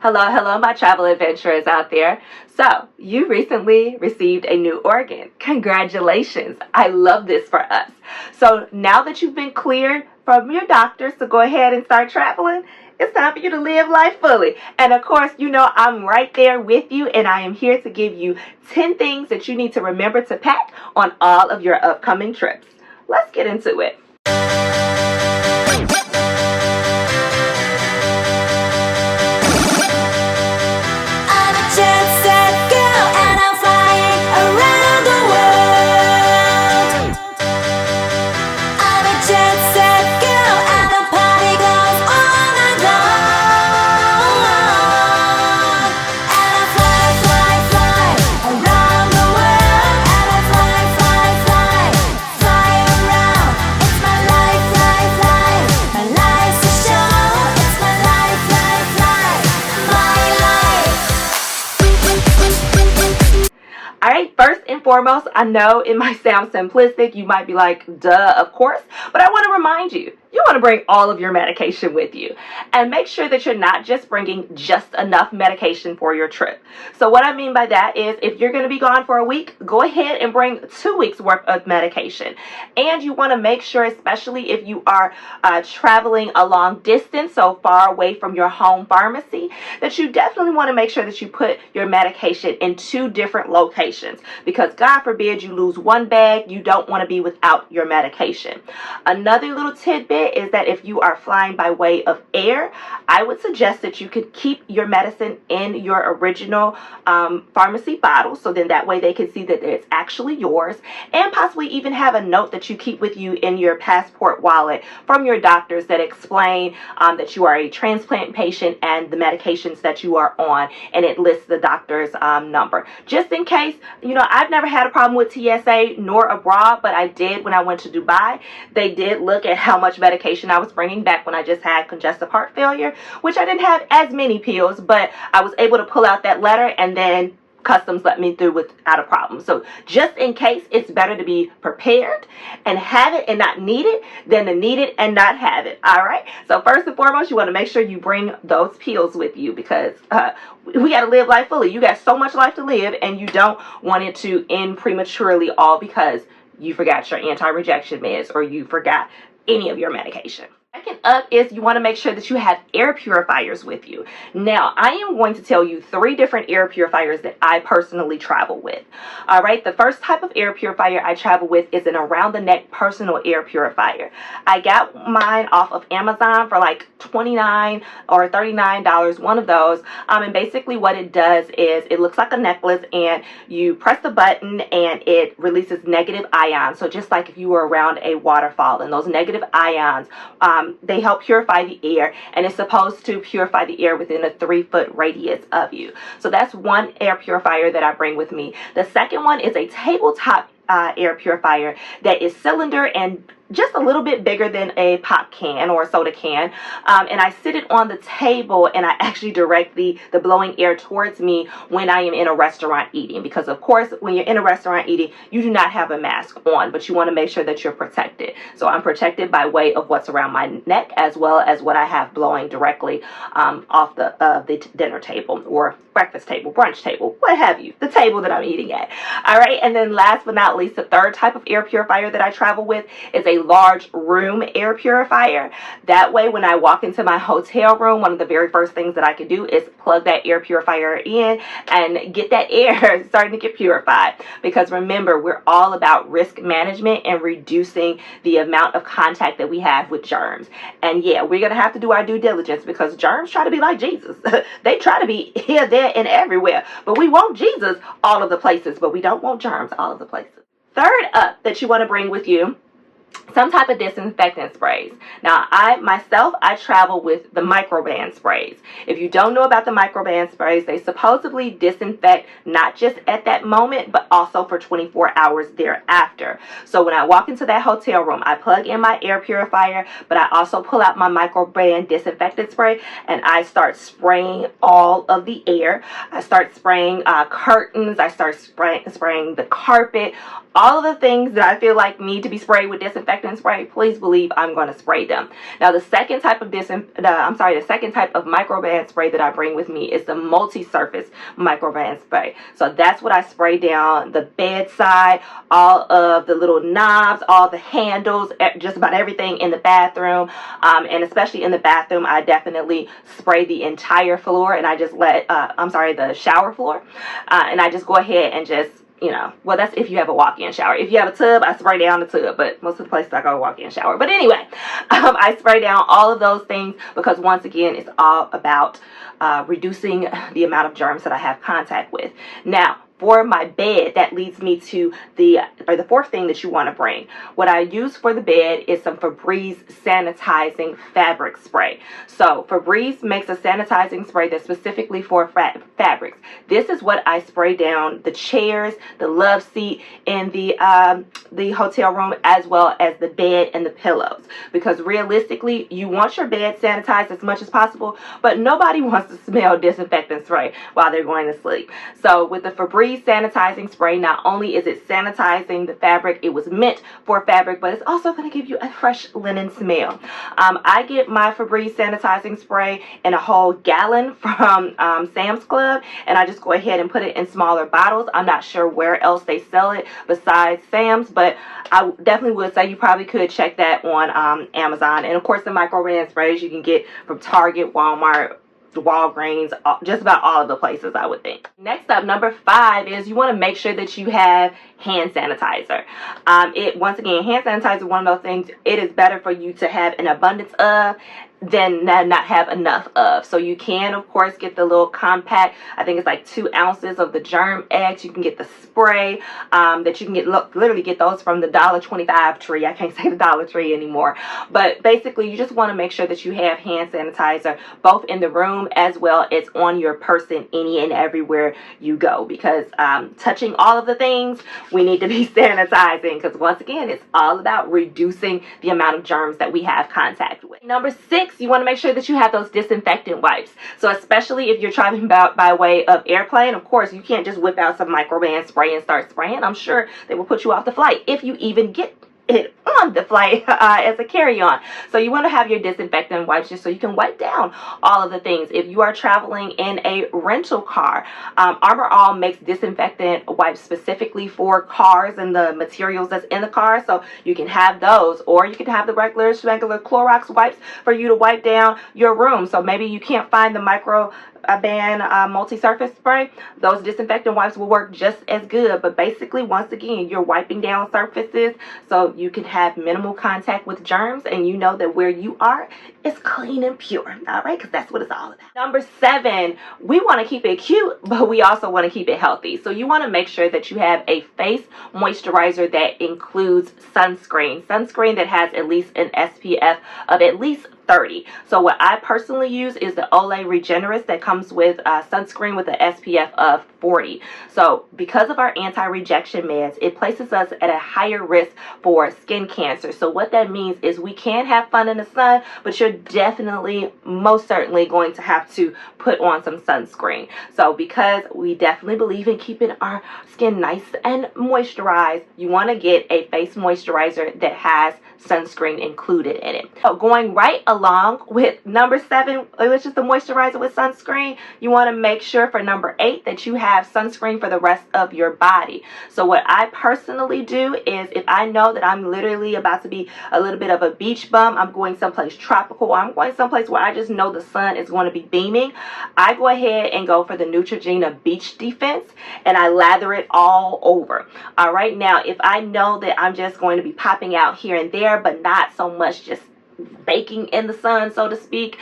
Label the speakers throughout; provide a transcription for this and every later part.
Speaker 1: Hello, hello, my travel adventurers out there. So, you recently received a new organ. Congratulations. I love this for us. So, now that you've been cleared from your doctors to go ahead and start traveling, it's time for you to live life fully. And of course, you know I'm right there with you, and I am here to give you 10 things that you need to remember to pack on all of your upcoming trips. Let's get into it. First and foremost, I know it might sound simplistic. You might be like, duh, of course. But I want to remind you, you want to bring all of your medication with you. And make sure that you're not just bringing just enough medication for your trip. So what I mean by that is if you're going to be gone for a week, go ahead and bring 2 weeks worth of medication. And you want to make sure, especially if you are traveling a long distance, so far away from your home pharmacy, that you definitely want to make sure that you put your medication in 2 different locations. Because God forbid you lose one bag, you don't want to be without your medication. Another little tidbit is that if you are flying by way of air, I would suggest that you could keep your medicine in your original pharmacy bottle, so then that way they can see that it's actually yours, and possibly even have a note that you keep with you in your passport wallet from your doctors that explain that you are a transplant patient and the medications that you are on, and it lists the doctor's number. Just in case, you know, I've never had a problem with TSA nor abroad, but I did when I went to Dubai. They did look at how much medication I was bringing back when I just had congestive heart failure, which I didn't have as many pills, but I was able to pull out that letter, and then customs let me through without a problem. So just in case, it's better to be prepared and have it and not need it than to need it and not have it. All right. So first and foremost, you want to make sure you bring those pills with you, because we got to live life fully. You got so much life to live, and you don't want it to end prematurely, all because you forgot your anti-rejection meds or you forgot any of your medication. Second up is you want to make sure that you have air purifiers with you. Now, I am going to tell you 3 different air purifiers that I personally travel with. All right, the first type of air purifier I travel with is an around-the-neck personal air purifier. I got mine off of Amazon for like $29 or $39, one of those. And basically what it does is it looks like a necklace, and you press the button and it releases negative ions. So just like if you were around a waterfall, and those negative ions, they help purify the air, and it's supposed to purify the air within a 3-foot radius of you. So that's one air purifier that I bring with me. The second one is a tabletop air purifier that is cylinder and just a little bit bigger than a pop can or a soda can, and I sit it on the table, and I actually direct the blowing air towards me when I am in a restaurant eating, because of course when you're in a restaurant eating, you do not have a mask on, but you want to make sure that you're protected. So I'm protected by way of what's around my neck, as well as what I have blowing directly off the dinner table or breakfast table, brunch table, what have you, the table that I'm eating at. All right, and then last but not least, the third type of air purifier that I travel with is a large room air purifier. That way, when I walk into my hotel room, one of the very first things that I can do is plug that air purifier in and get that air starting to get purified. Because remember, we're all about risk management and reducing the amount of contact that we have with germs. And yeah, we're going to have to do our due diligence, because germs try to be like Jesus. They try to be here, there, and everywhere. But we want Jesus all of the places, but we don't want germs all of the places. Third up that you want to bring with you, some type of disinfectant sprays. Now, I travel with the microban sprays. If you don't know about the microban sprays, they supposedly disinfect not just at that moment, but also for 24 hours thereafter. So when I walk into that hotel room, I plug in my air purifier, but I also pull out my microban disinfectant spray, and I start spraying all of the air. I start spraying curtains. I start spraying the carpet, all of the things that I feel like need to be sprayed with disinfectant disinfectant spray, please believe I'm going to spray them. Now, the second type of microban spray that I bring with me is the multi-surface microban spray. So that's what I spray down the bedside, all of the little knobs, all the handles, just about everything in the bathroom. And especially in the bathroom, I definitely spray the entire floor, and I just the shower floor. And I just go ahead and just, well, that's if you have a walk-in shower. If you have a tub, I spray down the tub, but most of the places I go walk-in shower. But anyway, I spray down all of those things because, once again, it's all about reducing the amount of germs that I have contact with. Now, for my bed, that leads me to the fourth thing that you want to bring. What I use for the bed is some Febreze sanitizing fabric spray. So Febreze makes a sanitizing spray that's specifically for fabrics. This is what I spray down the chairs, the love seat in the hotel room, as well as the bed and the pillows. Because realistically, you want your bed sanitized as much as possible, but nobody wants to smell disinfectant spray while they're going to sleep. So with the Febreze sanitizing spray, not only is it sanitizing the fabric, it was meant for fabric, but it's also going to give you a fresh linen smell. I get my Febreze sanitizing spray in a whole gallon from Sam's Club, and I just go ahead and put it in smaller bottles. I'm not sure where else they sell it besides Sam's, but I definitely would say you probably could check that on Amazon. And of course, the microban sprays you can get from Target, Walmart, Walgreens, just about all of the places, I would think. Next up, number 5 is you want to make sure that you have hand sanitizer. Once again, hand sanitizer is one of those things it is better for you to have an abundance of than not have enough of. So you can, of course, get the little compact, I think it's like 2 ounces of the Germ X. You can get the spray that you can get, literally get those from the $1.25 tree. I can't say the Dollar Tree anymore. But basically, you just want to make sure that you have hand sanitizer both in the room as well as on your person any and everywhere you go. Because touching all of the things, we need to be sanitizing. Because once again, it's all about reducing the amount of germs that we have contact with. Number 6, you want to make sure that you have those disinfectant wipes. So especially if you're traveling by way of airplane, of course, you can't just whip out some microban spray and start spraying. I'm sure they will put you off the flight if you even get it on the flight as a carry-on. So you want to have your disinfectant wipes just so you can wipe down all of the things. If you are traveling in a rental car, Armor All makes disinfectant wipes specifically for cars and the materials that's in the car. So you can have those, or you can have the regular Clorox wipes for you to wipe down your room. So maybe you can't find the microban multi-surface spray. Those disinfectant wipes will work just as good. But basically, once again, you're wiping down surfaces so you can have minimal contact with germs, and you know that where you are is clean and pure. All right, because that's what it's all about. Number 7, we want to keep it cute, but we also want to keep it healthy. So you want to make sure that you have a face moisturizer that includes sunscreen that has at least an SPF of at least 30. So what I personally use is the Olay Regenerist that comes with sunscreen with an SPF of 40. So because of our anti-rejection meds, it places us at a higher risk for skin cancer. So what that means is we can have fun in the sun, but you're definitely, most certainly going to have to put on some sunscreen. So because we definitely believe in keeping our skin nice and moisturized, you want to get a face moisturizer that has sunscreen included in it. So going right along with number 7, which is the moisturizer with sunscreen, you want to make sure for number 8 that you have sunscreen for the rest of your body. So what I personally do is, if I know that I'm literally about to be a little bit of a beach bum, I'm going someplace tropical, or I'm going someplace where I just know the sun is going to be beaming, I go ahead and go for the Neutrogena Beach Defense, and I lather it all over. All right, now if I know that I'm just going to be popping out here and there, but not so much just baking in the sun, so to speak,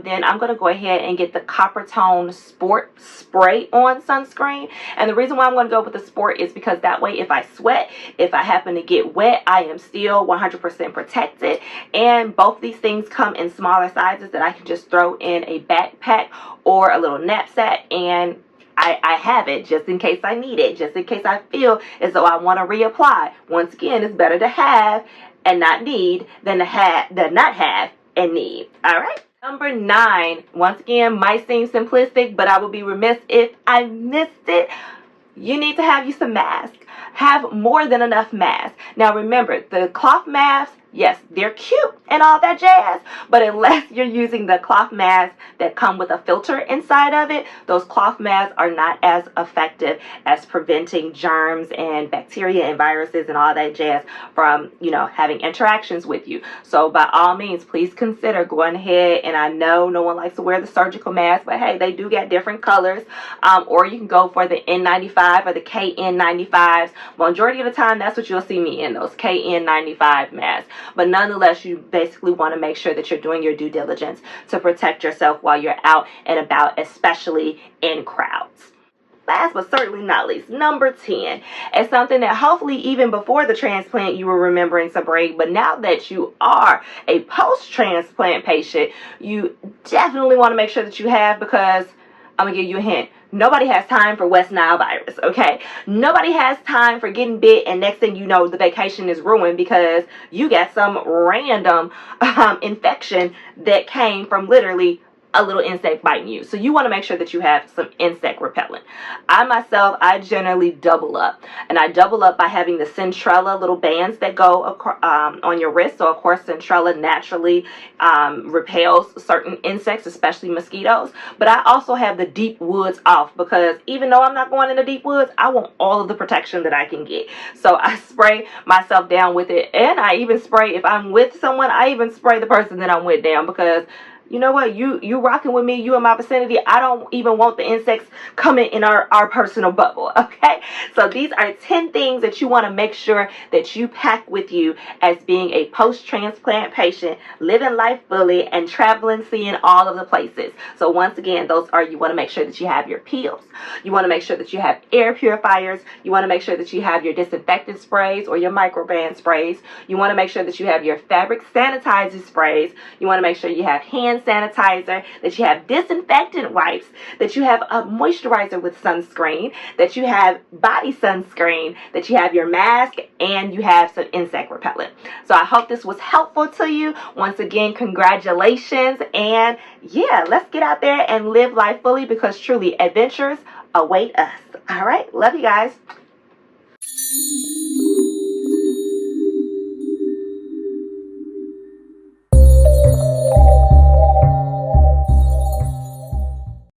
Speaker 1: then I'm going to go ahead and get the Copper Tone Sport Spray On Sunscreen. And the reason why I'm going to go with the Sport is because that way, if I sweat, if I happen to get wet, I am still 100% protected. And both these things come in smaller sizes that I can just throw in a backpack or a little knapsack, and I have it just in case I need it, just in case I feel as though I want to reapply. Once again, it's better to have and not need than not have and need. All right. Number 9, once again, might seem simplistic, but I would be remiss if I missed it. You need to have you some masks. have more than enough masks. Now remember, the cloth masks, yes, they're cute and all that jazz, but unless you're using the cloth masks that come with a filter inside of it, those cloth masks are not as effective as preventing germs and bacteria and viruses and all that jazz from, having interactions with you. So by all means, please consider going ahead, and I know no one likes to wear the surgical mask, but hey, they do get different colors, or you can go for the N95 or the KN95s. Majority of the time, that's what you'll see me in, those KN95 masks. But nonetheless, you basically want to make sure that you're doing your due diligence to protect yourself while you're out and about, especially in crowds. Last but certainly not least, number 10 is something that hopefully even before the transplant you were remembering to bring, but now that you are a post-transplant patient, you definitely want to make sure that you have, because I'm going to give you a hint. Nobody has time for West Nile virus, okay? Nobody has time for getting bit, and next thing you know, the vacation is ruined because you got some random infection that came from literally a little insect biting you. So you want to make sure that you have some insect repellent. I generally double up, and I double up by having the Centrella little bands that go on your wrist. So of course, Centrella naturally repels certain insects, especially mosquitoes. But I also have the deep woods off, because even though I'm not going in the deep woods, I want all of the protection that I can get. So I spray myself down with it, and I even spray, if I'm with someone, I even spray the person that I'm with down, because you know what? You rocking with me, you in my vicinity. I don't even want the insects coming in our personal bubble, okay? So these are 10 things that you want to make sure that you pack with you as being a post-transplant patient, living life fully and traveling, seeing all of the places. So once again, you want to make sure that you have your pills. You want to make sure that you have air purifiers. You want to make sure that you have your disinfectant sprays or your microban sprays. You want to make sure that you have your fabric sanitizer sprays. You want to make sure you have hand sanitizer, that you have disinfectant wipes, that you have a moisturizer with sunscreen, that you have body sunscreen, that you have your mask, and you have some insect repellent. So I hope this was helpful to you. Once again, congratulations, and yeah, let's get out there and live life fully, because truly adventures await us. All right, love you guys.